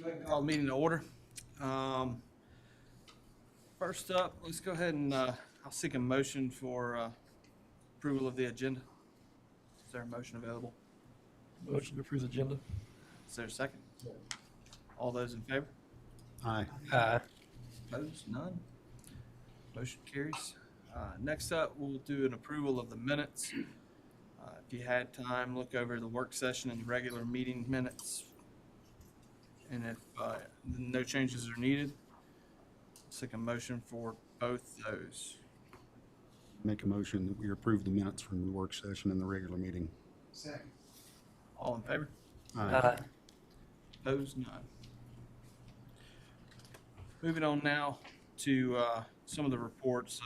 Go ahead and call the meeting to order. First up, let's go ahead and I'll seek a motion for approval of the agenda. Is there a motion available? Motion to approve the agenda. Is there a second? All those in favor? Aye. Aye. Opposed? None. Motion carries. Next up, we'll do an approval of the minutes. If you had time, look over the work session and the regular meeting minutes. And if no changes are needed, seek a motion for both those. Make a motion that we approve the minutes from the work session and the regular meeting. Second. All in favor? Aye. Opposed? None. Moving on now to some of the reports.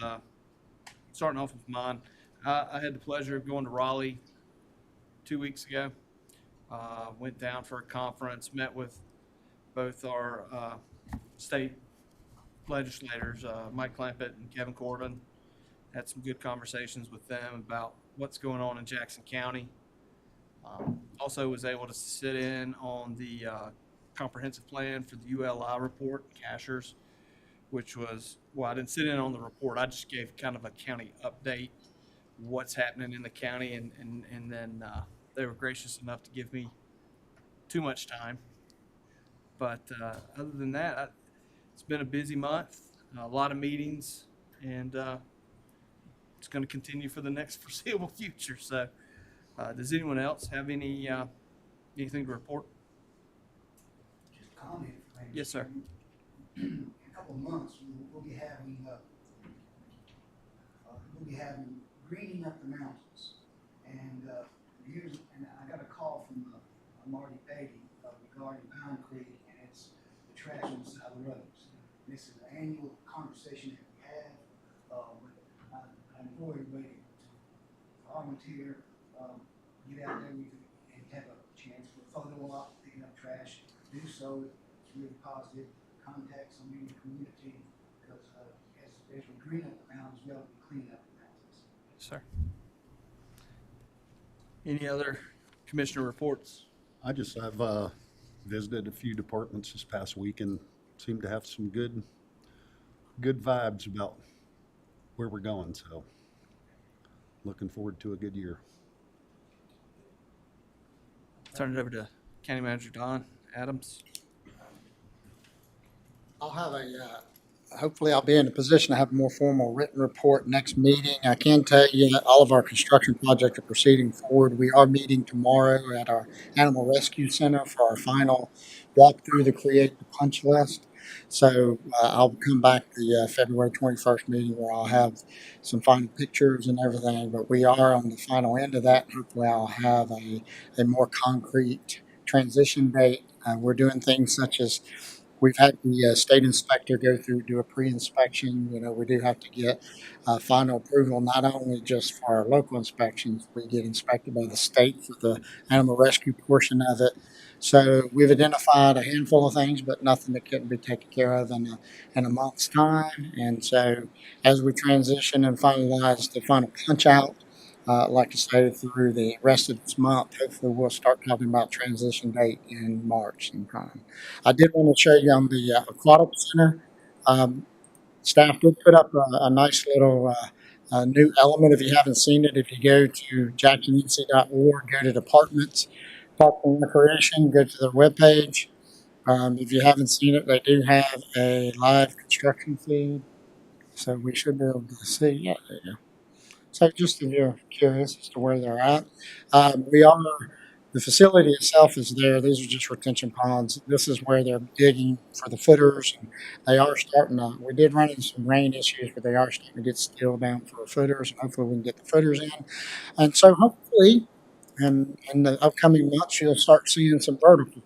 Starting off with mine, I had the pleasure of going to Raleigh 2 weeks ago. Went down for a conference, met with both our state legislators, Mike Clampett and Kevin Corbin. Had some good conversations with them about what's going on in Jackson County. Also was able to sit in on the comprehensive plan for the ULI report, Cashers, which was, well, I didn't sit in on the report. I just gave kind of a county update, what's happening in the county, and then they were gracious enough to give me too much time. But other than that, it's been a busy month, a lot of meetings, and it's going to continue for the next foreseeable future. So does anyone else have anything to report? Just a comment. Yes, sir. In a couple of months, we'll be having greening up the mountains. And and I got a call from Marty Beatty regarding Pine Creek, and it's the trash on the side of the roads. And this is an annual conversation that we have. I implore everybody to volunteer, get out there and have a chance for a photo op, picking up trash. Do so. It's really positive. Contact somebody in the community, because as we green up the mountains, we ought to be cleaning up the mountains. Sir. Any other commissioner reports? I just have visited a few departments this past week and seem to have some good vibes about where we're going. So looking forward to a good year. Turn it over to County Manager Don Adams. I'll have hopefully I'll be in a position to have a more formal written report next meeting. I can tell you that all of our construction projects are proceeding forward. We are meeting tomorrow at our Animal Rescue Center for our final walkthrough to create the punch list. So I'll come back the February 21st meeting where I'll have some final pictures and everything, but we are on the final end of that. Hopefully I'll have a more concrete transition date. We're doing things such as we've had the state inspector go through, do a pre-inspection. We do have to get final approval, not only just for our local inspections, we get inspected by the state for the animal rescue portion of it. So we've identified a handful of things, but nothing that couldn't be taken care of in a month's time. And so as we transition and finalize the final punch out, like I say, through the rest of this month, hopefully we'll start talking about transition date in March sometime. I did want to show you on the aquatic center. Staff did put up a nice little new element. If you haven't seen it, if you go to jacksonnc.org, go to departments, Park and Recreation, go to their webpage. If you haven't seen it, they do have a live construction feed. So we should be able to see. Yeah, there you go. So just if you're curious as to where they're at, the facility itself is there. These are just retention ponds. This is where they're digging for the footers. And they are we did run into some rain issues, but they are starting to get steel down for footers. And hopefully we can get the footers in. And so hopefully in the upcoming months, you'll start seeing some vertical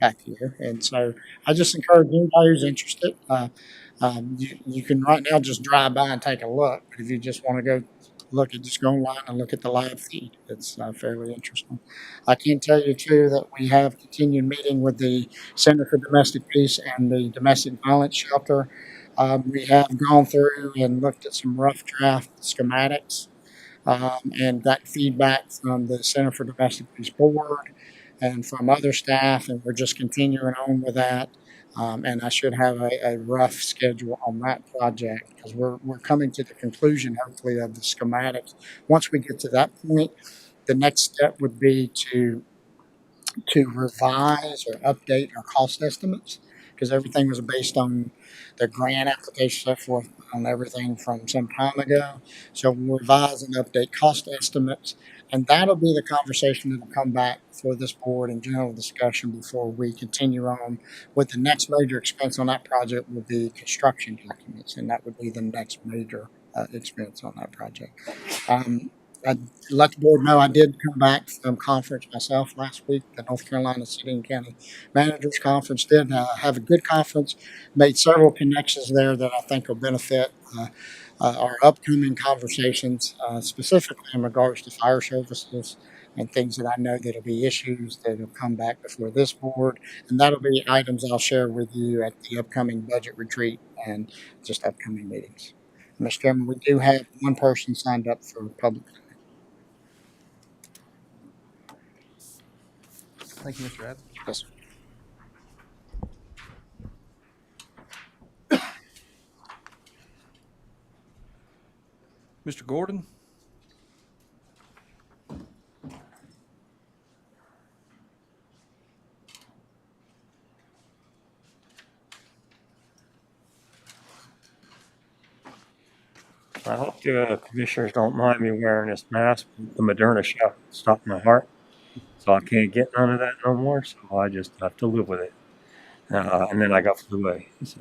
back here. And so I just encourage anybody who's interested. You can right now just drive by and take a look. But if you just want to go just go online and look at the live feed. It's fairly interesting. I can tell you too that we have continued meeting with the Center for Domestic Peace and the Domestic Violence Shelter. We have gone through and looked at some rough draft schematics and got feedback from the Center for Domestic Peace Board and from other staff, and we're just continuing on with that. And I should have a rough schedule on that project because we're coming to the conclusion, hopefully, of the schematics. Once we get to that point, the next step would be to revise or update our cost estimates because everything was based on the grant application set forth on everything from some time ago. So we'll revise and update cost estimates, and that'll be the conversation that'll come back for this board in general discussion before we continue on with the next major expense on that project will be construction documents, and that would be the next major expense on that project. I let the board know I did come back from conference myself last week. The North Carolina City and County Managers Conference did have a good conference. Made several connections there that I think will benefit our upcoming conversations, specifically in regards to fire services and things that I know that'll be issues that will come back before this board, and that'll be items I'll share with you at the upcoming budget retreat and just upcoming meetings. Mr. Chairman, we do have one person signed up for public. Thank you, Mr. Adams. Yes, sir. Mr. Gordon? I hope the commissioners don't mind me wearing this mask. The Moderna shot stopped my heart, so I can't get none of that no more. So I just have to live with it. And then I got flu A, so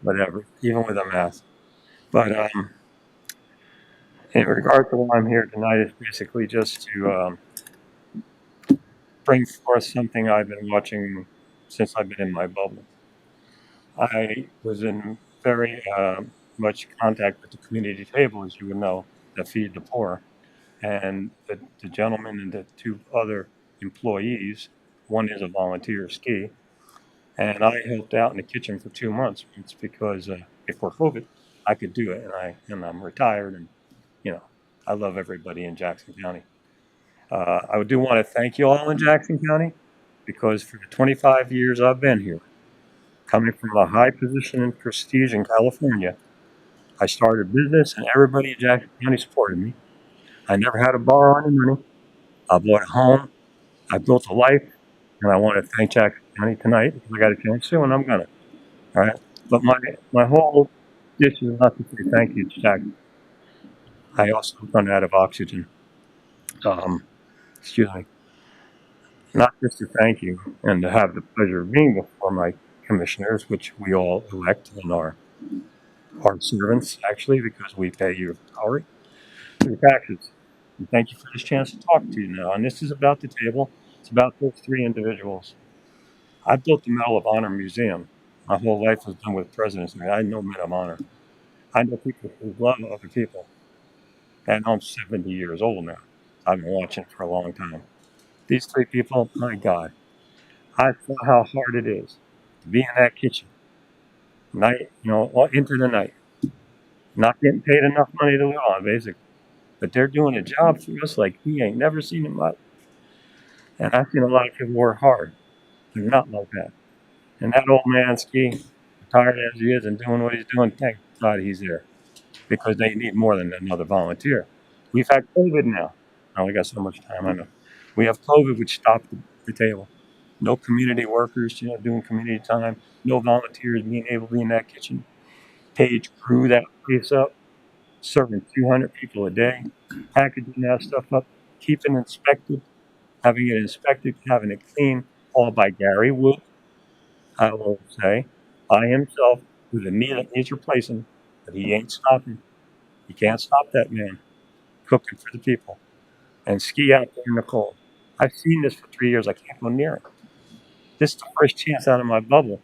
whatever, even with a mask. But in regard to why I'm here tonight is basically just to bring forth something I've been watching since I've been in my bubble. I was in very much contact with the community table, as you would know, that feed the poor. And the gentleman and the two other employees, one is a volunteer, Ski, and I helped out in the kitchen for 2 months. It's because before COVID, I could do it, and I'm retired, and I love everybody in Jackson County. I do want to thank you all in Jackson County because for the 25 years I've been here, coming from a high position in prestige in California, I started a business and everybody in Jackson County supported me. I never had to borrow any money. I bought a home. I built a life, and I want to thank Jackson County tonight because I got a chance to, and I'm gonna. All right, but my whole dish is not to say thank you to Jackson. I also run out of oxygen. Excuse me. Not just to thank you and to have the pleasure of being before my commissioners, which we all elect and are servants actually because we pay your salary, your taxes. And thank you for this chance to talk to you now. And this is about the table. It's about those three individuals. I built the Medal of Honor Museum. My whole life has been with presidents. I know men of honor. I know people who love other people. And I'm 70 years old now. I've been watching for a long time. These three people, my God, I saw how hard it is to be in that kitchen, night, into the night, not getting paid enough money to live on, basically. But they're doing a job for us like we ain't never seen in life. And I've seen a lot of people work hard. They're not like that. And that old man, Ski, retired as he is and doing what he's doing, thank God he's there. Because they need more than another volunteer. We've had COVID now. I only got so much time, I know. We have COVID, which stopped the table. No community workers, doing community time. No volunteers being able to be in that kitchen. Paige grew that place up, serving 200 people a day, packaging that stuff up, keeping it inspected, having it inspected, having it clean, all by Gary Wood, I will say, by himself, with a knee that needs replacing, but he ain't stopping. You can't stop that man cooking for the people. And Ski out there in the cold. I've seen this for 3 years. I can't go near it. This is the first chance out of my bubble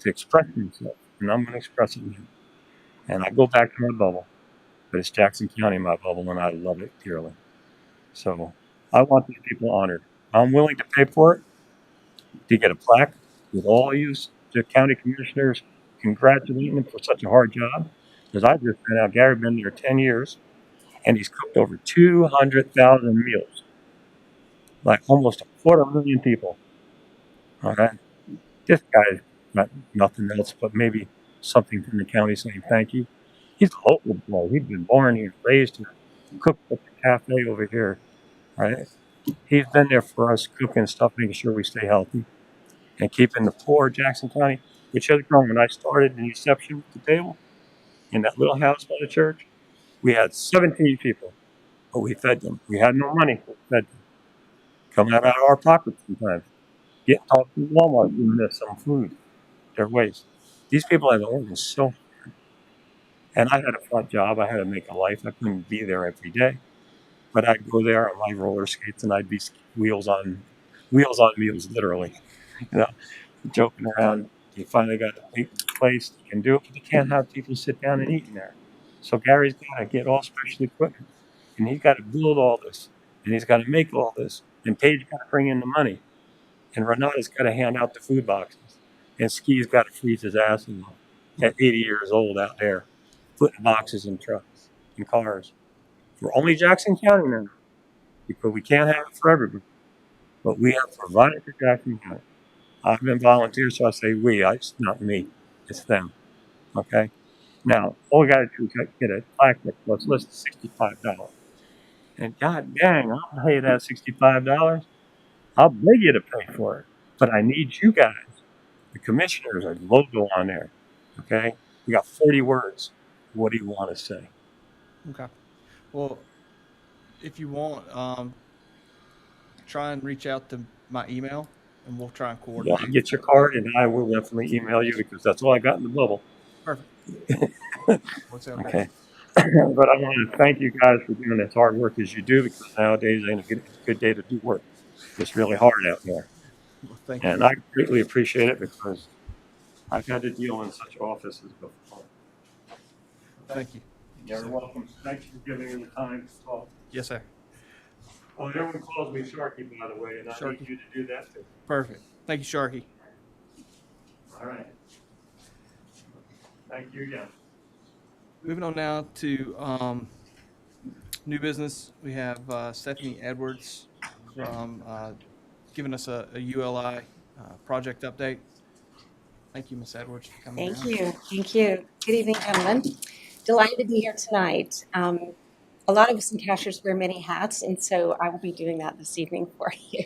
to express myself, and I'm going to express it now. And I go back to my bubble, but it's Jackson County, my bubble, and I love it dearly. So I want these people honored. I'm willing to pay for it, to get a plaque with all you, the county commissioners, congratulating them for such a hard job. Because I just found out Gary been there 10 years, and he's cooked over 200,000 meals, like almost a 250,000 people. All right. This guy's got nothing else but maybe something from the county saying thank you. He's a local boy. He's been born here, raised here, cooked at the cafe over here. Right. He's been there for us, cooking stuff, making sure we stay healthy and keeping the poor Jackson County, which has grown. When I started in Reception with the table in that little house by the church, we had 17 people, but we fed them. We had no money, but we fed them. Come out of our pockets sometimes. Get talk to Walmart, giving us some food, their waste. These people have been working so hard. And I had a front job. I had to make a life. I couldn't be there every day. But I'd go there on my roller skates and I'd be wheels on wheels, literally. You know, joking around. You finally got a big place that can do it, but you can't have people sit down and eat in there. So Gary's got to get all special equipment, and he's got to build all this, and he's got to make all this, and Paige got to bring in the money, and Renata's got to hand out the food boxes, and Ski's got to freeze his ass off at 80 years old out there, putting boxes in trucks and cars. We're only Jackson County now, because we can't have it for everybody, but we have provided for Jackson County. I've been volunteer, so I say we. It's not me. It's them. Okay? Now, all we got to do is get a plaque that costs less than $65. And god dang, I'll pay that $65. I'll beg you to pay for it. But I need you guys, the commissioners, a logo on there. Okay? We got 40 words. What do you want to say? Okay. Well, if you want, try and reach out to my email, and we'll try and Yeah, coordinate. I'll get your card, and I will definitely email you because that's all I got in the bubble. Perfect. What's that? Okay. But I want to thank you guys for doing as hard work as you do, because nowadays ain't a good day to do work. It's really hard out there. Well, thank you. And I greatly appreciate it because I've had to deal in such offices before. Thank you. You're welcome. Thank you for giving me the time to talk. Yes, sir. Oh, everyone calls me Sharky, by the way, and I Sharky. need you to do that too. Perfect. Thank you, Sharky. All right. Thank you again. Moving on now to new business. We have Stephanie Edwards from giving us a ULI project update. Thank you, Ms. Edwards, for coming Thank down. you. Thank you. Good evening, gentlemen. Delighted to be here tonight. A lot of us in Cashers wear many hats, and so I will be doing that this evening for you.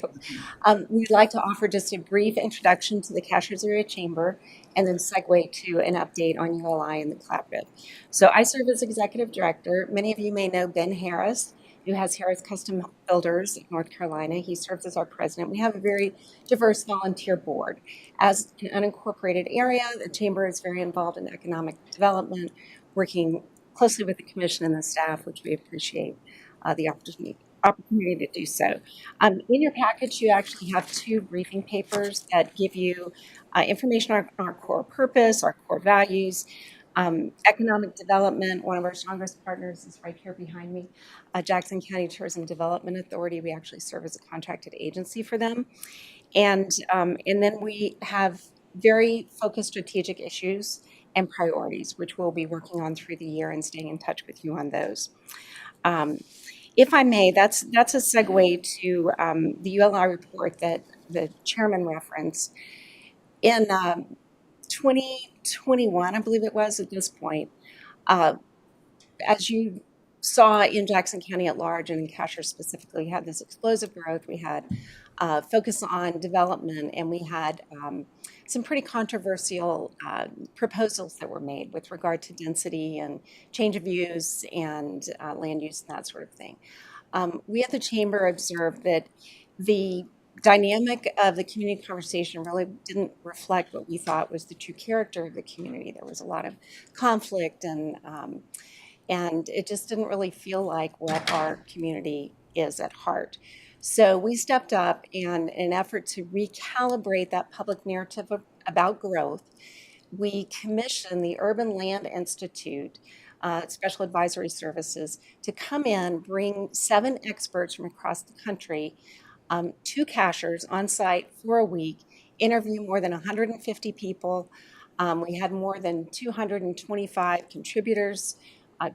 We'd like to offer just a brief introduction to the Cashers Area Chamber and then segue to an update on ULI and the collaborative. So I serve as executive director. Many of you may know Ben Harris, who has Harris Custom Builders of North Carolina. He serves as our president. We have a very diverse volunteer board. As an unincorporated area, the chamber is very involved in economic development, working closely with the commission and the staff, which we appreciate the opportunity to do so. In your package, you actually have two briefing papers that give you information on our core purpose, our core values, economic development. One of our strongest partners is right here behind me, Jackson County Tourism Development Authority. We actually serve as a contracted agency for them. And then we have very focused strategic issues and priorities, which we'll be working on through the year and staying in touch with you on those. If I may, that's a segue to the ULI report that the chairman referenced. In 2021, I believe it was at this point, as you saw in Jackson County at large and in Cashier specifically, we had this explosive growth. We had focus on development, and we had some pretty controversial proposals that were made with regard to density and change of use and land use and that sort of thing. We at the chamber observed that the dynamic of the community conversation really didn't reflect what we thought was the true character of the community. There was a lot of conflict, and it just didn't really feel like what our community is at heart. So we stepped up, and in an effort to recalibrate that public narrative about growth, we commissioned the Urban Land Institute, Special Advisory Services, to come in, bring 7 experts from across the country to Cashers on site for a week, interview more than 150 people. We had more than 225 contributors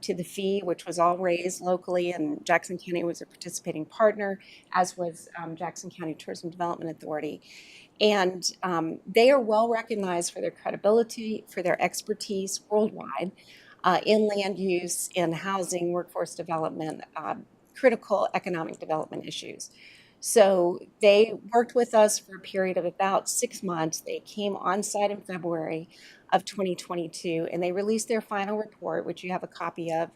to the fee, which was all raised locally, and Jackson County was a participating partner, as was Jackson County Tourism Development Authority. And they are well recognized for their credibility, for their expertise worldwide in land use, in housing, workforce development, critical economic development issues. So they worked with us for a period of about 6 months. They came on site in February of 2022, and they released their final report, which you have a copy of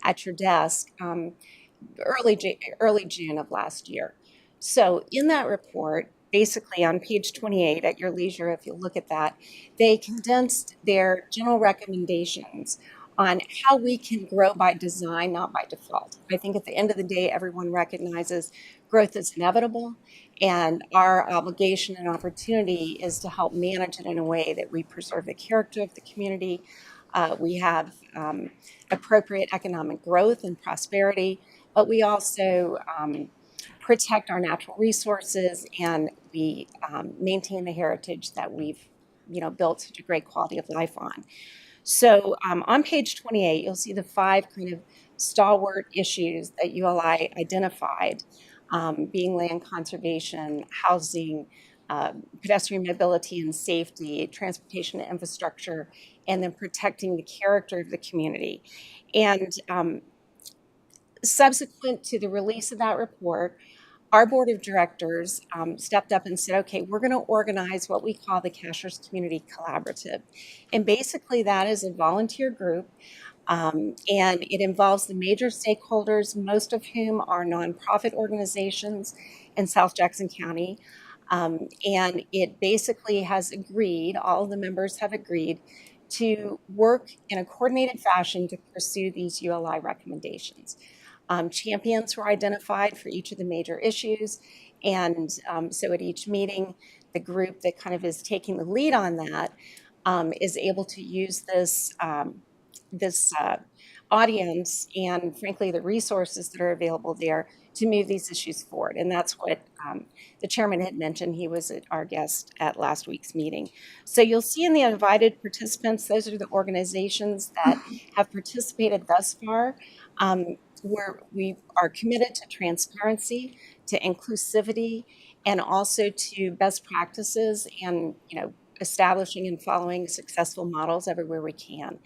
at your desk, early June of last year. So in that report, basically on page 28 at your leisure, if you look at that, they condensed their general recommendations on how we can grow by design, not by default. I think at the end of the day, everyone recognizes growth is inevitable, and our obligation and opportunity is to help manage it in a way that we preserve the character of the community. We have appropriate economic growth and prosperity, but we also protect our natural resources, and we maintain the heritage that we've built such a great quality of life on. So on page 28, you'll see the 5 kind of stalwart issues that ULI identified, being land conservation, housing, pedestrian mobility and safety, transportation and infrastructure, and then protecting the character of the community. And subsequent to the release of that report, our board of directors stepped up and said, okay, we're going to organize what we call the Cashers Community Collaborative. And basically that is a volunteer group, and it involves the major stakeholders, most of whom are nonprofit organizations in South Jackson County. And it basically has agreed, all of the members have agreed, to work in a coordinated fashion to pursue these ULI recommendations. Champions were identified for each of the major issues, and so at each meeting, the group that kind of is taking the lead on that is able to use this audience and, frankly, the resources that are available there to move these issues forward. And that's what the chairman had mentioned. He was our guest at last week's meeting. So you'll see in the invited participants, those are the organizations that have participated thus far. We are committed to transparency, to inclusivity, and also to best practices and establishing and following successful models everywhere we can.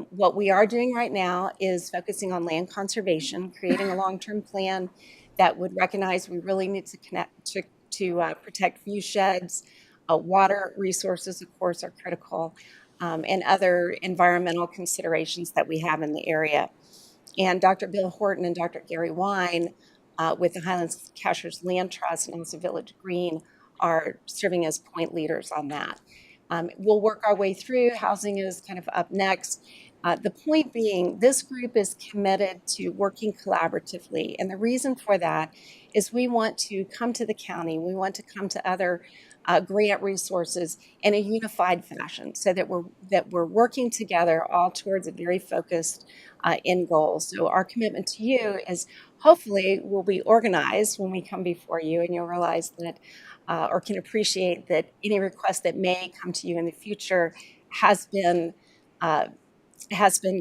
What we are doing right now is focusing on land conservation, creating a long-term plan that would recognize we really need to protect view sheds. Water resources, of course, are critical, and other environmental considerations that we have in the area. And Dr. Bill Horton and Dr. Gary Wine with the Highlands Cashers Land Trust and also Village Green are serving as point leaders on that. We'll work our way through. Housing is kind of up next. The point being, this group is committed to working collaboratively. And the reason for that is we want to come to the county, we want to come to other grant resources in a unified fashion so that we're working together all towards a very focused end goal. So our commitment to you is hopefully we'll be organized when we come before you, and you'll realize that or can appreciate that any request that may come to you in the future has been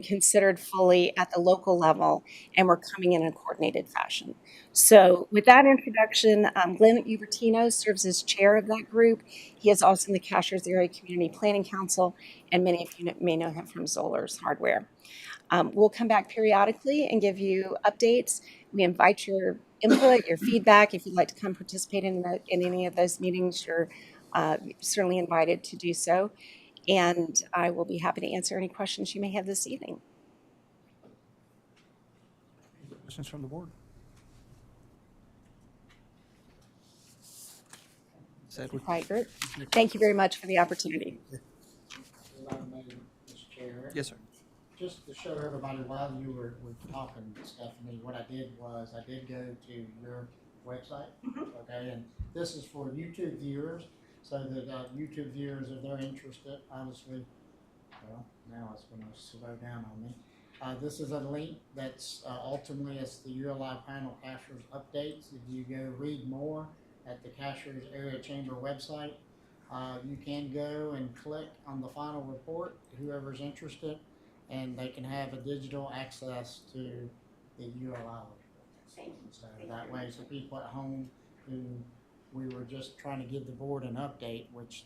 considered fully at the local level, and we're coming in a coordinated fashion. So with that introduction, Glenn Ubertino serves as chair of that group. He is also in the Cashers Area Community Planning Council, and many of you may know him from Zollers Hardware. We'll come back periodically and give you updates. We invite your input, your feedback. If you'd like to come participate in any of those meetings, you're certainly invited to do so. And I will be happy to answer any questions you may have this evening. Questions from the board? Sedgwick. Quiet group. Thank you very much for the opportunity. Mr. Chair. Yes, sir. Just to show everybody while you were talking, Stephanie, what I did was I did go to your website, okay, and this is for YouTube viewers, so that YouTube viewers, if they're interested, obviously, well, now it's going to slow down on me. This is a link that's ultimately it's the ULI Panel Cashers updates. If you go read more at the Cashers Area Chamber website, you can go and click on the final report, whoever's interested. and they can have a digital access to the ULI. So that way, so people at home who, we were just trying to give the board an update, which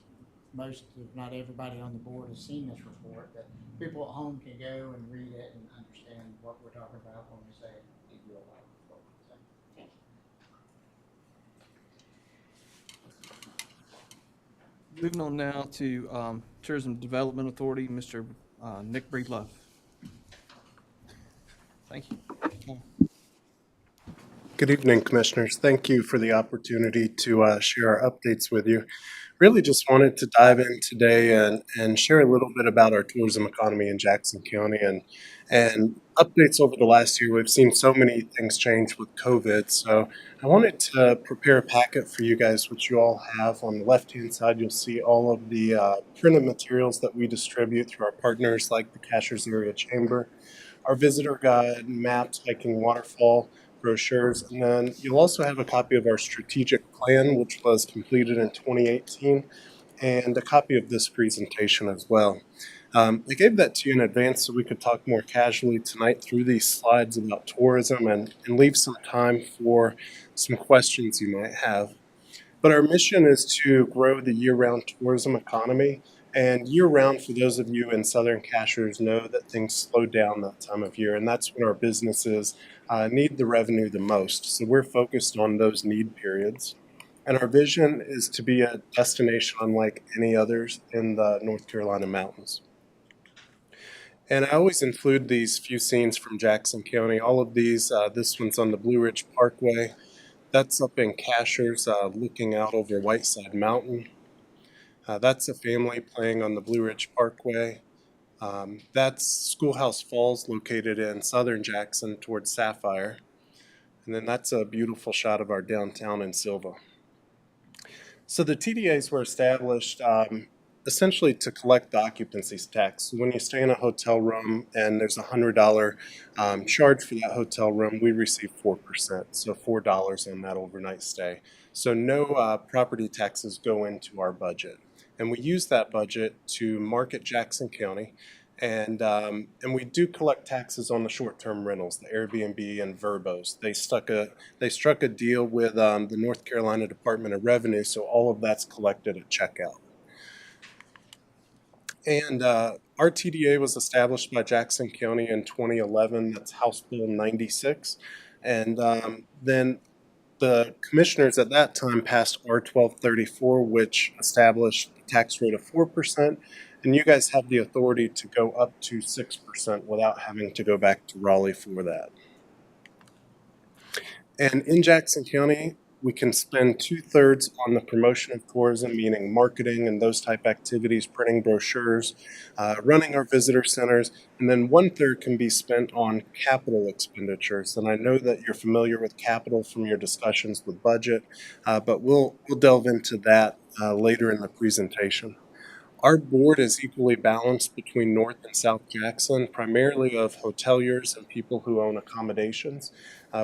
most, if not everybody on the board has seen this report, that people at home can go and read it and understand what we're talking about when we say the ULI report. So, Moving on now to Tourism Development Authority, Mr. Nick Breedlove. Thank you. Good evening, Commissioners. Thank you for the opportunity to share our updates with you. Really just wanted to dive in today and share a little bit about our tourism economy in Jackson County and updates over the last year. We've seen so many things change with COVID. So I wanted to prepare a packet for you guys, which you all have. On the left-hand side, you'll see all of the printed materials that we distribute through our partners like the Cashiers Area Chamber, our visitor guide, maps, hiking waterfall, brochures, and then you'll also have a copy of our strategic plan, which was completed in 2018, and a copy of this presentation as well. I gave that to you in advance so we could talk more casually tonight through these slides about tourism and leave some time for some questions you might have. But our mission is to grow the year-round tourism economy. And year-round, for those of you in Southern Cashiers, know that things slow down that time of year, and that's when our businesses need the revenue the most. So we're focused on those need periods. And our vision is to be a destination unlike any others in the North Carolina mountains. And I always include these few scenes from Jackson County. All of these, this one's on the Blue Ridge Parkway. That's up in Cashiers, looking out over Whiteside Mountain. That's a family playing on the Blue Ridge Parkway. That's Schoolhouse Falls, located in southern Jackson towards Sapphire. And then that's a beautiful shot of our downtown in Silva. So the TDAs were established essentially to collect the occupancy tax. So when you stay in a hotel room and there's a $100 charge for that hotel room, we receive 4%, so $4 on that overnight stay. So no property taxes go into our budget. And we use that budget to market Jackson County, and we do collect taxes on the short-term rentals, the Airbnb and Verbos. They struck a deal with the North Carolina Department of Revenue, so all of that's collected at checkout. And our TDA was established by Jackson County in 2011. That's House Bill 96, and then the commissioners at that time passed R 1234, which established a tax rate of 4%, and you guys have the authority to go up to 6% without having to go back to Raleigh for that. And in Jackson County, we can spend 2/3 on the promotion of tourism, meaning marketing and those type activities, printing brochures, running our visitor centers, and then 1/3 can be spent on capital expenditures. And I know that you're familiar with capital from your discussions with budget, but we'll delve into that later in the presentation. Our board is equally balanced between North and South Jackson, primarily of hoteliers and people who own accommodations.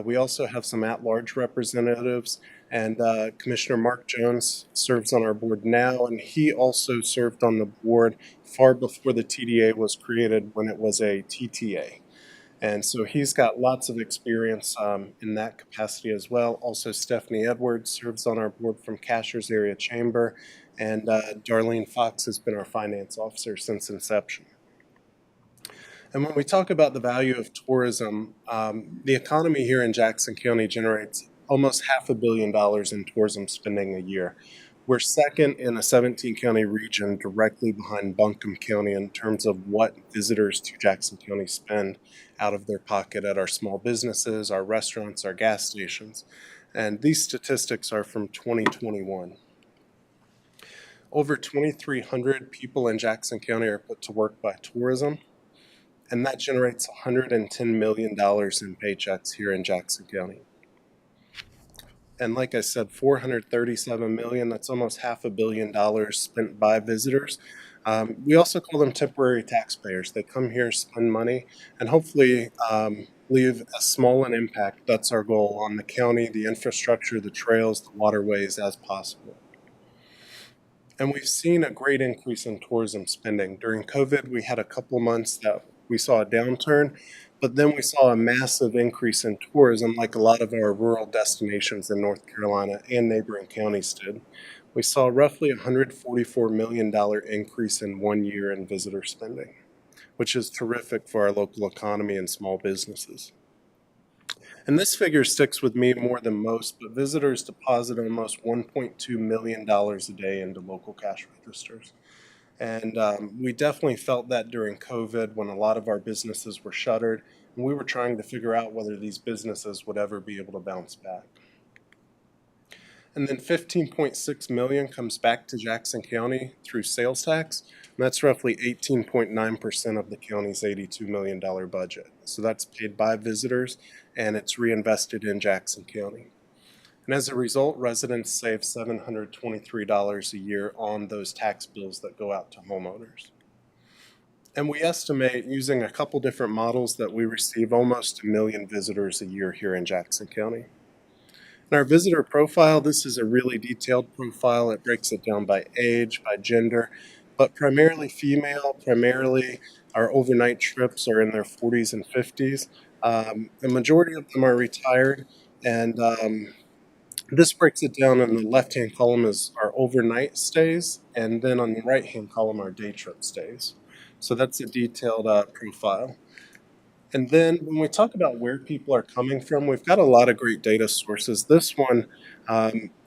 We also have some at-large representatives, and Commissioner Mark Jones serves on our board now, and he also served on the board far before the TDA was created, when it was a TTA. And so he's got lots of experience in that capacity as well. Also, Stephanie Edwards serves on our board from Cashiers Area Chamber, and Darlene Fox has been our finance officer since inception. And when we talk about the value of tourism, the economy here in Jackson County generates almost $500 million in tourism spending a year. We're second in a 17-county region, directly behind Buncombe County, in terms of what visitors to Jackson County spend out of their pocket at our small businesses, our restaurants, our gas stations. And these statistics are from 2021. Over 2,300 people in Jackson County are put to work by tourism, and that generates $110 million in paychecks here in Jackson County. And like I said, $437 million, that's almost $500 million spent by visitors. We also call them temporary taxpayers. They come here, spend money, and hopefully leave as small an impact, that's our goal, on the county, the infrastructure, the trails, the waterways as possible. And we've seen a great increase in tourism spending. During COVID, we had a couple months that we saw a downturn, but then we saw a massive increase in tourism, like a lot of our rural destinations in North Carolina and neighboring counties did. We saw roughly $144 million increase in 1 year in visitor spending, which is terrific for our local economy and small businesses. And this figure sticks with me more than most, but visitors deposit almost $1.2 million a day into local cash registers. And we definitely felt that during COVID when a lot of our businesses were shuttered, and we were trying to figure out whether these businesses would ever be able to bounce back. And then 15.6 million comes back to Jackson County through sales tax. And that's roughly 18.9% of the county's $82 million budget. So that's paid by visitors and it's reinvested in Jackson County. And as a result, residents save $723 a year on those tax bills that go out to homeowners. And we estimate, using a couple different models, that we receive almost 1 million visitors a year here in Jackson County. In our visitor profile, this is a really detailed profile. It breaks it down by age, by gender, but primarily female. Primarily, our overnight trips are in their 40s and 50s. The majority of them are retired, and this breaks it down. In the left-hand column is our overnight stays, and then on the right-hand column are day trip stays. So that's a detailed profile. And then when we talk about where people are coming from, we've got a lot of great data sources. This one,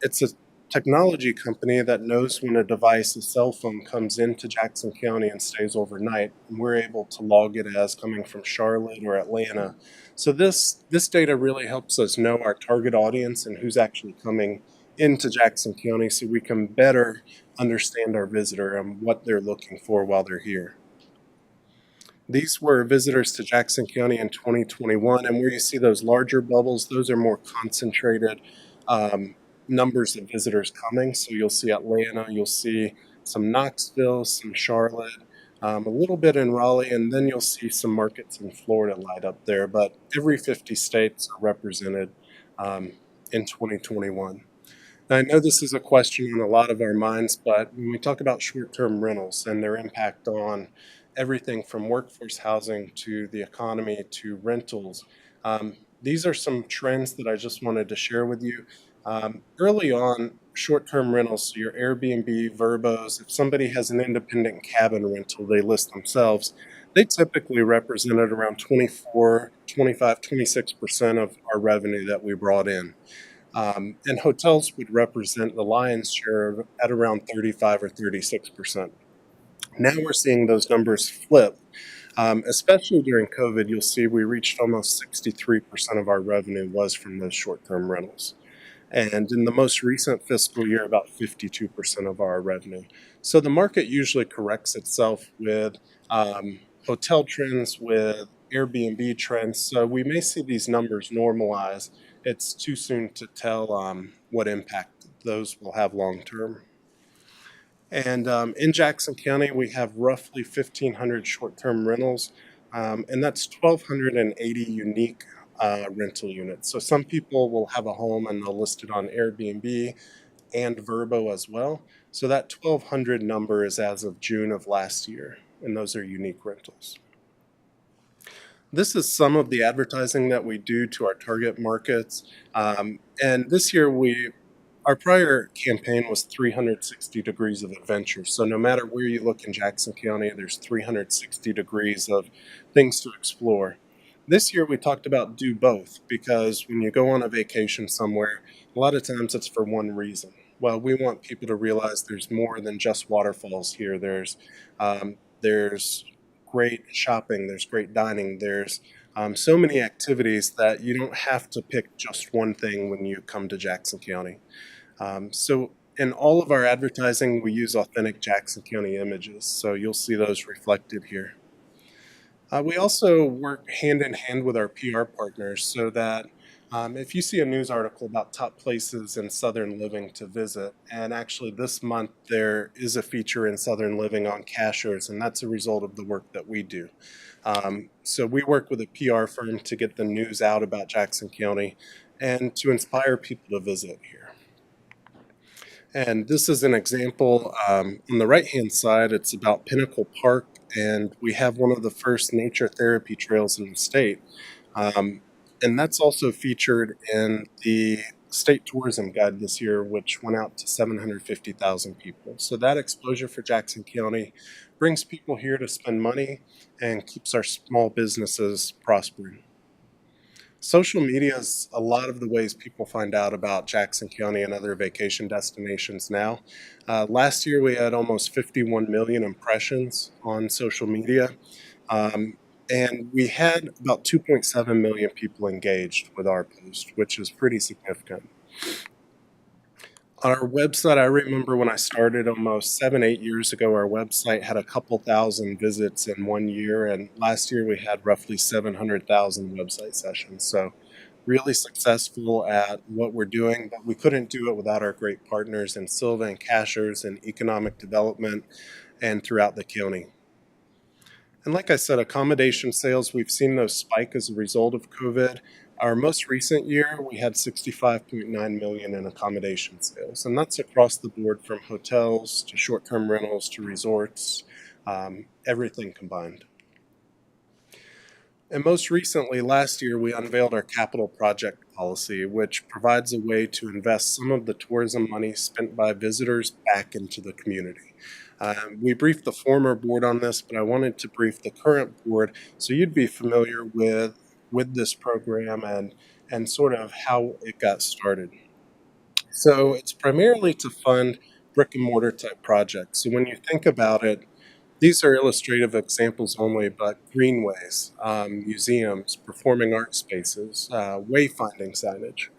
it's a technology company that knows when a device, a cell phone, comes into Jackson County and stays overnight, and we're able to log it as coming from Charlotte or Atlanta. So this data really helps us know our target audience and who's actually coming into Jackson County so we can better understand our visitor and what they're looking for while they're here. These were visitors to Jackson County in 2021, and where you see those larger bubbles, those are more concentrated numbers of visitors coming. So you'll see Atlanta, you'll see some Knoxville, some Charlotte, a little bit in Raleigh, and then you'll see some markets in Florida light up there. But every 50 states are represented in 2021. Now, I know this is a question on a lot of our minds, but when we talk about short-term rentals and their impact on everything from workforce housing to the economy to rentals, these are some trends that I just wanted to share with you. Early on, short-term rentals, so your Airbnb, Verbos, if somebody has an independent cabin rental they list themselves, they typically represented around 24, 25, 26% of our revenue that we brought in. And hotels would represent the lion's share at around 35 or 36%. Now we're seeing those numbers flip. Especially during COVID, you'll see we reached almost 63% of our revenue was from those short-term rentals. And in the most recent fiscal year, about 52% of our revenue. So the market usually corrects itself with hotel trends, with Airbnb trends. So we may see these numbers normalize. It's too soon to tell what impact those will have long term. And in Jackson County, we have roughly 1,500 short-term rentals, and that's 1,280 unique rental units. So some people will have a home and they'll list it on Airbnb and Vrbo as well. So that 1,200 number is as of June of last year, and those are unique rentals. This is some of the advertising that we do to our target markets. And this year our prior campaign was 360 degrees of adventure. So no matter where you look in Jackson County, there's 360 degrees of things to explore. This year we talked about do both, because when you go on a vacation somewhere, a lot of times it's for one reason. Well, we want people to realize there's more than just waterfalls here. There's great shopping, there's great dining, there's so many activities that you don't have to pick just one thing when you come to Jackson County. So in all of our advertising, we use authentic Jackson County images, so you'll see those reflected here. We also work hand in hand with our PR partners so that if you see a news article about top places in Southern Living to visit, and actually this month there is a feature in Southern Living on Cashers, and that's a result of the work that we do. So we work with a PR firm to get the news out about Jackson County and to inspire people to visit here. And this is an example. On the right-hand side, it's about Pinnacle Park and we have one of the first nature therapy trails in the state. And that's also featured in the state tourism guide this year, which went out to 750,000 people. So that exposure for Jackson County brings people here to spend money and keeps our small businesses prospering. Social media is a lot of the ways people find out about Jackson County and other vacation destinations now. Last year, we had almost 51 million impressions on social media. And we had about 2.7 million people engaged with our post, which is pretty significant. On our website, I remember when I started almost 7-8 years ago, our website had a couple thousand visits in 1 year, and last year we had roughly 700,000 website sessions. So really successful at what we're doing, but we couldn't do it without our great partners in Silva and Cashers and economic development and throughout the county. And like I said, accommodation sales, we've seen those spike as a result of COVID. Our most recent year, we had 65.9 million in accommodation sales, and that's across the board from hotels to short-term rentals to resorts, everything combined. And most recently, last year, we unveiled our capital project policy, which provides a way to invest some of the tourism money spent by visitors back into the community. We briefed the former board on this, but I wanted to brief the current board so you'd be familiar with this program and sort of how it got started. So it's primarily to fund brick and mortar type projects. So when you think about it, these are illustrative examples only, but greenways, museums, performing art spaces, wayfinding signage.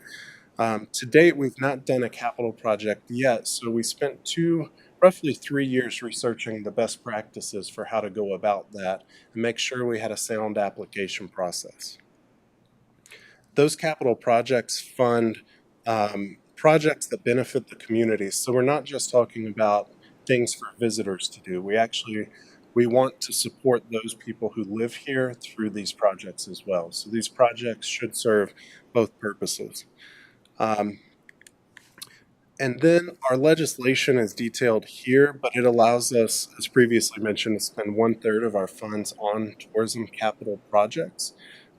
To date, we've not done a capital project yet, so we spent roughly 3 years researching the best practices for how to go about that and make sure we had a sound application process. Those capital projects fund projects that benefit the community. So we're not just talking about things for visitors to do. We want to support those people who live here through these projects as well. So these projects should serve both purposes. And then our legislation is detailed here, but it allows us, as previously mentioned, to spend 1/3 of our funds on tourism capital projects.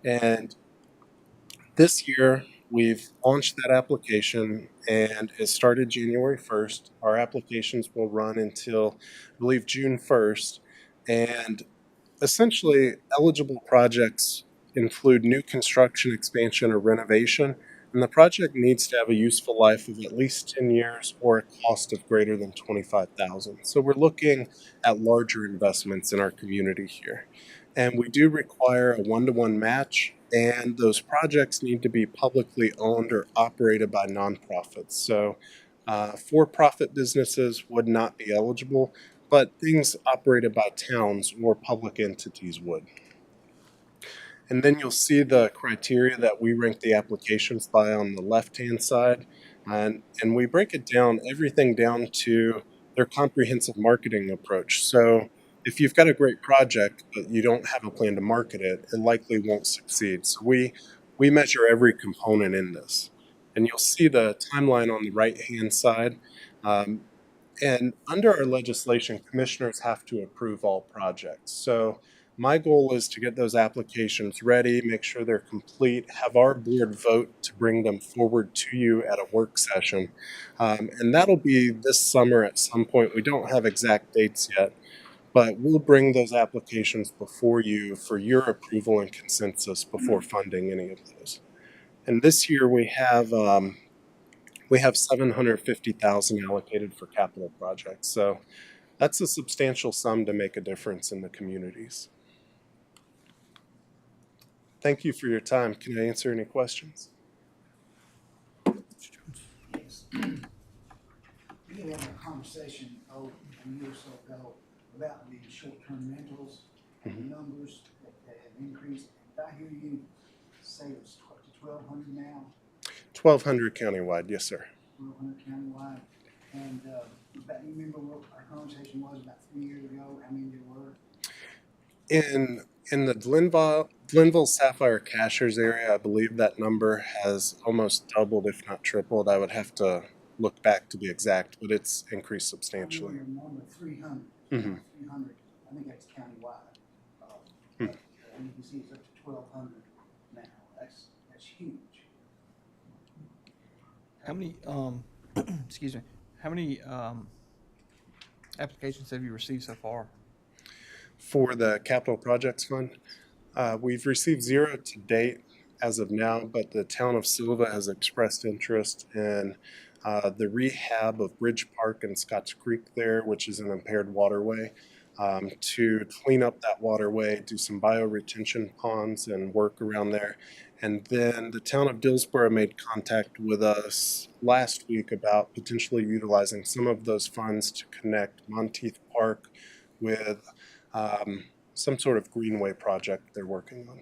And this year, we've launched that application, and it started January 1st. Our applications will run until, I believe, June 1st. And essentially, eligible projects include new construction, expansion, or renovation. And the project needs to have a useful life of at least 10 years or a cost of greater than $25,000. So we're looking at larger investments in our community here. And we do require a 1-to-1 match, and those projects need to be publicly owned or operated by nonprofits. So for-profit businesses would not be eligible, but things operated by towns or public entities would. And then you'll see the criteria that we rank the applications by on the left-hand side. And we break it down, everything down to their comprehensive marketing approach. So if you've got a great project, but you don't have a plan to market it, it likely won't succeed. So we measure every component in this. And you'll see the timeline on the right-hand side. And under our legislation, commissioners have to approve all projects. So my goal is to get those applications ready, make sure they're complete, have our board vote to bring them forward to you at a work session. And that'll be this summer at some point. We don't have exact dates yet, but we'll bring those applications before you for your approval and consensus before funding any of those. And this year we have 750,000 allocated for capital projects. So that's a substantial sum to make a difference in the communities. Thank you for your time. Can I answer any questions? Yes. We had a conversation, a year or so ago about the short-term rentals, numbers that have increased. Did I hear you say it was 1,200 now? 1,200 countywide, yes, sir. 1,200 countywide. And but you remember what our conversation was about 3 years ago, how many there were? In the Glenville Sapphire Cashers area, I believe that number has almost doubled, if not tripled. I would have to look back to be exact, but it's increased substantially. Your number 300. Mhm. 300 I think that's countywide. Hmm. And you can see it's up to 1,200 now. That's huge. How many, excuse me, how many, applications have you received so far? For the Capital Projects Fund, we've received 0 to date as of now, but the town of Silva has expressed interest in the rehab of Bridge Park and Scotts Creek there, which is an impaired waterway, to clean up that waterway, do some bioretention ponds and work around there. And then the town of Dillsboro made contact with us last week about potentially utilizing some of those funds to connect Monteith Park with some sort of greenway project they're working on.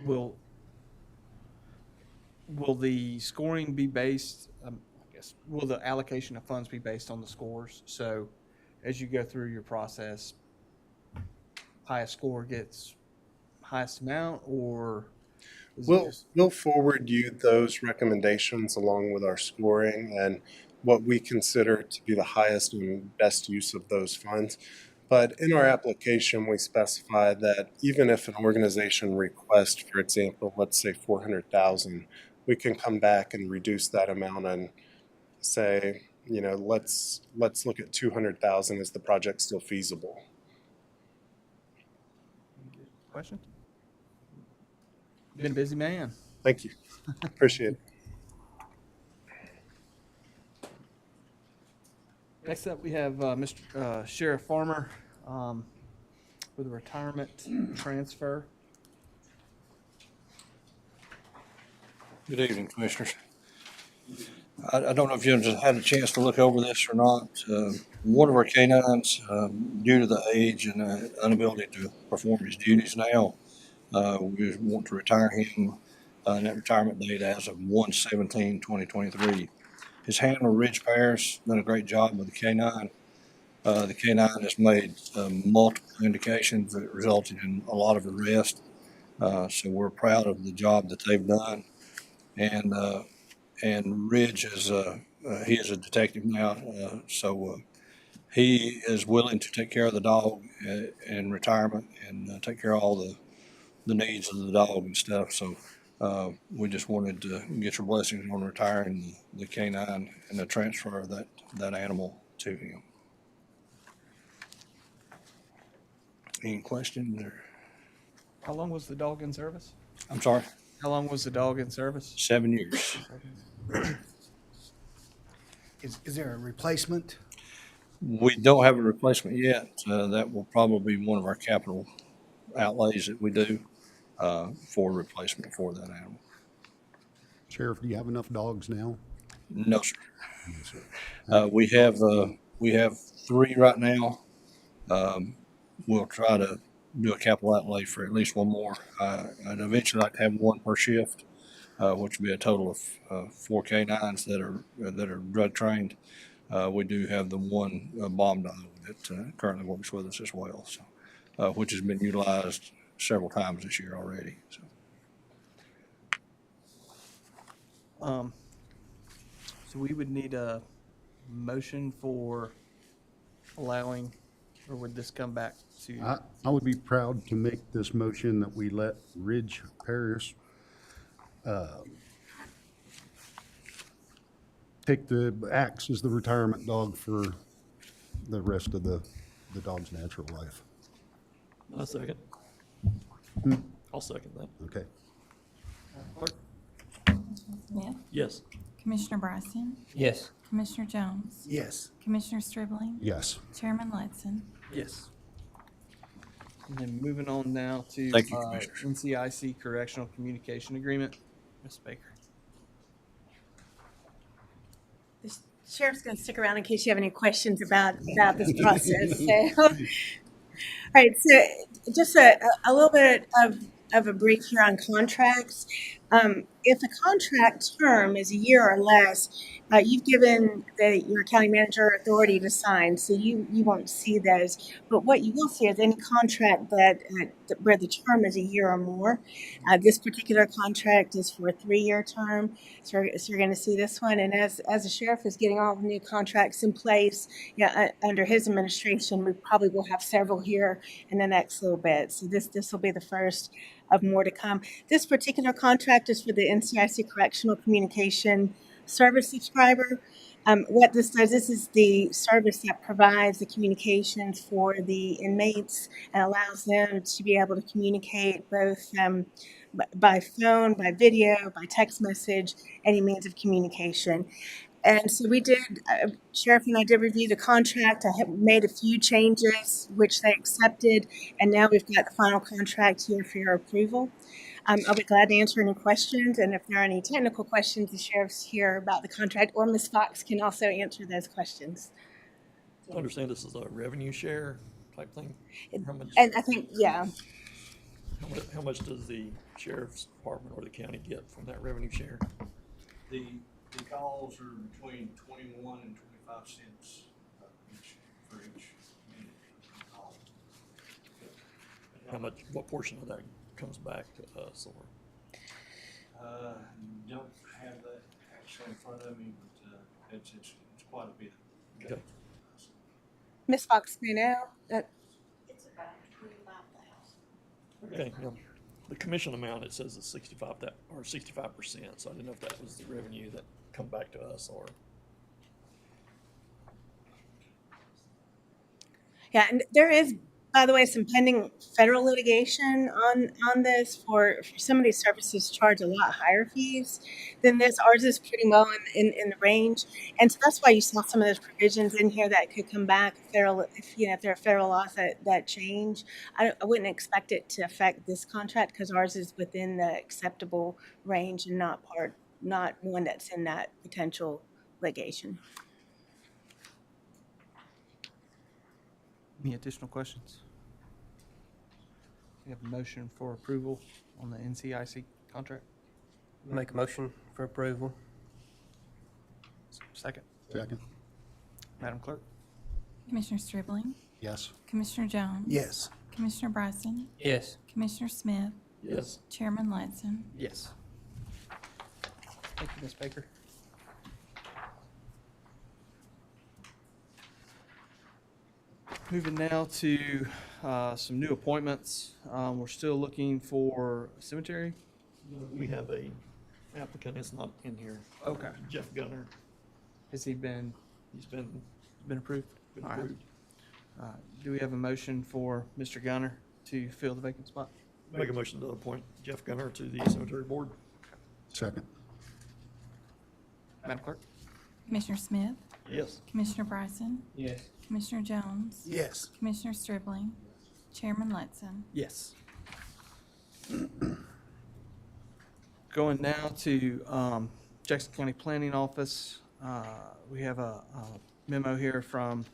Will the scoring be based, I guess, will the allocation of funds be based on the scores? So as you go through your process, highest score gets highest amount, or? is it We'll, just- we'll forward you those recommendations along with our scoring and what we consider to be the highest and best use of those funds. But in our application, we specify that even if an organization requests, for example, let's say 400,000, we can come back and reduce that amount and say, you know, let's look at 200,000. Is the project still feasible? Question? Been a busy man. Thank you. Appreciate it. Next up, we have Mr. Sheriff Farmer with a retirement transfer. Good evening, Commissioners. I don't know if you just had a chance to look over this or not. One of our canines, due to the age and inability to perform his duties now, we want to retire him, and that retirement date as of 1/17/2023. His handler, Ridge Paris, done a great job with the canine. The canine has made multiple indications that resulted in a lot of arrest. So we're proud of the job that they've done. And Ridge is he is a detective now, so he is willing to take care of the dog in retirement and take care of all the needs of the dog and stuff. So we just wanted to get your blessings on retiring the canine and the transfer of that animal to him. Any questions? Or How long was the dog in service? I'm sorry, How long was the dog in service? 7 years. Is there a replacement? We don't have a replacement yet. That will probably be one of our capital outlays that we do for replacement for that animal. Sheriff, do you have enough dogs now? No, sir. We have 3 right now. We'll try to do a capital outlay for at least one more. I'd eventually like to have 1 per shift, which would be a total of 4 canines that are drug trained. We do have the 1 bomb dog that currently works with us as well, so which has been utilized several times this year already. So we would need a motion for allowing, or would this come back to? I would be proud to make this motion that we let Ridge Paris take the axe as the retirement dog for the rest of the dog's natural life. I'll second. I'll second that. Okay. Smith, Yes. Commissioner Bryson, Yes. Commissioner Jones, Yes. Commissioner Stribling, Yes. Chairman Ledson. Yes. And then moving on now to Thank you, Commissioners. NCIC Correctional Communication Agreement. Ms. Baker. The sheriff's going to stick around in case you have any questions about this process. So, all right, so just a little bit of a brief here on contracts. if a contract term is a year or less, you've given your county manager authority to sign, so you won't see those. But what you will see is any contract that where the term is a year or more. This particular contract is for a 3-year term, so you're going to see this one. And as the sheriff is getting all the new contracts in place, under his administration, we probably will have several here in the next little bit. So this will be the first of more to come. This particular contract is for the NCIC Correctional Communication Service subscriber. What this does, this is the service that provides the communications for the inmates and allows them to be able to communicate both by phone, by video, by text message, any means of communication. And so we did, Sheriff and I did review the contract. I have made a few changes, which they accepted, and now we've got the final contract here for your approval. I'll be glad to answer any questions, and if there are any technical questions, the sheriff's here about the contract, or Ms. Fox can also answer those questions. I understand this is a revenue share type thing. How much, And I think, yeah, how much does the sheriff's department or the county get from that revenue share? The calls are between 21 and 25 cents for each minute call. How much, what portion of that comes back to us, or? Don't have that actually in front of me, but it's quite a bit. Okay. Ms. Fox may know. It's about 25,000. Okay, yeah. The commission amount, it says is 65%, so I didn't know if that was the revenue that come back to us, or. Yeah, and there is, by the way, some pending federal litigation on this for some of these services charge a lot higher fees than this. Ours is pretty well in the range. And so that's why you saw some of those provisions in here that could come back if there are federal laws that change. I wouldn't expect it to affect this contract because ours is within the acceptable range and not one that's in that potential litigation. Any additional questions? We have a motion for approval on the NCIC contract. Make a motion for approval. Second. Second? Madam Clerk? Commissioner Stribling, Yes. Commissioner Jones. Yes. Commissioner Bryson, Yes. Commissioner Smith, Yes. Chairman Ledson. Yes. Thank you, Ms. Baker. Moving now to some new appointments. We're still looking for a cemetery. We have a applicant, it's not in here. Okay. Jeff Gunner, Has he been he's been approved? All right. approved. Do we have a motion for Mr. Gunner to fill the vacant spot? Make a motion to appoint Jeff Gunner to the cemetery board. Second? Madam Clerk? Commissioner Smith, Yes. Commissioner Bryson, Yes. Commissioner Jones, Yes. Commissioner Stribling, Chairman Ledson. Yes. Going now to Jackson County Planning Office. We have a memo here from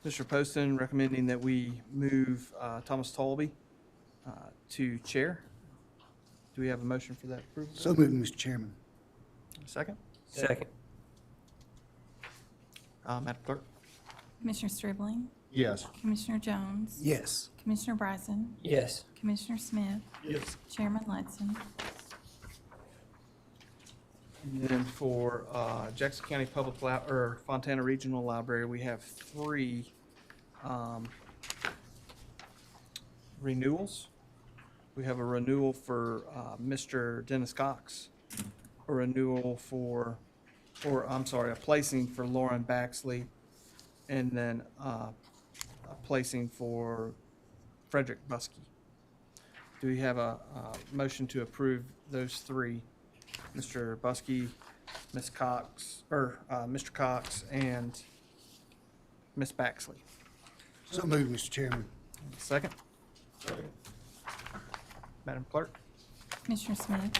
Mr. Poston recommending that we move Thomas Tolby to chair. Do we have a motion for that approval? So moved, Mr. Chairman. Second? Second. Madam Clerk? Commissioner Stribling, Yes. Commissioner Jones, Yes. Commissioner Bryson, Yes. Commissioner Smith, Yes. Chairman Ledson. And then for Jackson County Public or Fontana Regional Library, we have 3 renewals. We have a renewal for Mr. Dennis Cox, a renewal a placing for Lauren Baxley, and then a placing for Frederick Buskey. Do we have a motion to approve those 3? Mr. Buskey, Ms. Cox, or Mr. Cox, and Ms. Baxley. So moved, Mr. Chairman. Second? Madam Clerk? Commissioner Smith,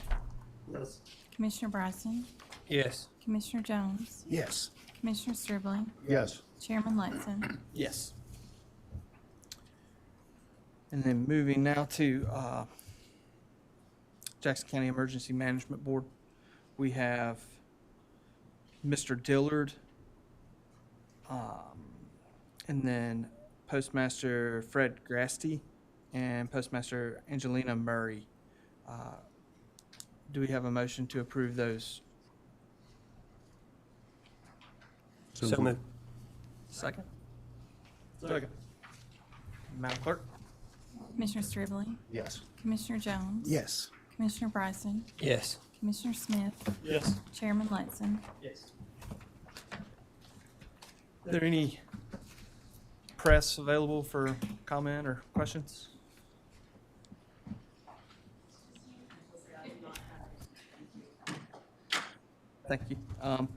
Yes. Commissioner Bryson, Yes. Commissioner Jones, Yes. Commissioner Stribling, Yes. Chairman Ledson. Yes. And then moving now to Jackson County Emergency Management Board. We have Mr. Dillard, and then Postmaster Fred Grasty and Postmaster Angelina Murray. Do we have a motion to approve those? So moved. Second. Second. Madam Clerk? Commissioner Stribling, Yes. Commissioner Jones. Yes. Commissioner Bryson, Yes. Commissioner Smith, Yes. Chairman Layton. Yes. Are there any press available for comment or questions? Thank you.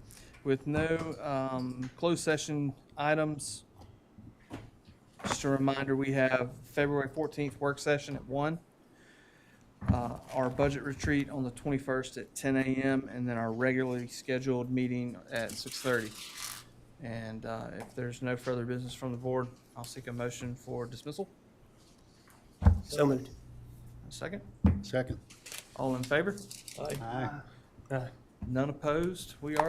With no closed session items, just a reminder, we have February 14th work session at 1. Our budget retreat on the 21st at 10 a.m. and then our regularly scheduled meeting at 6:30. And if there's no further business from the board, I'll seek a motion for dismissal. So moved. A second. Second. All in favor? Aye. Aye. Aye. None opposed. We are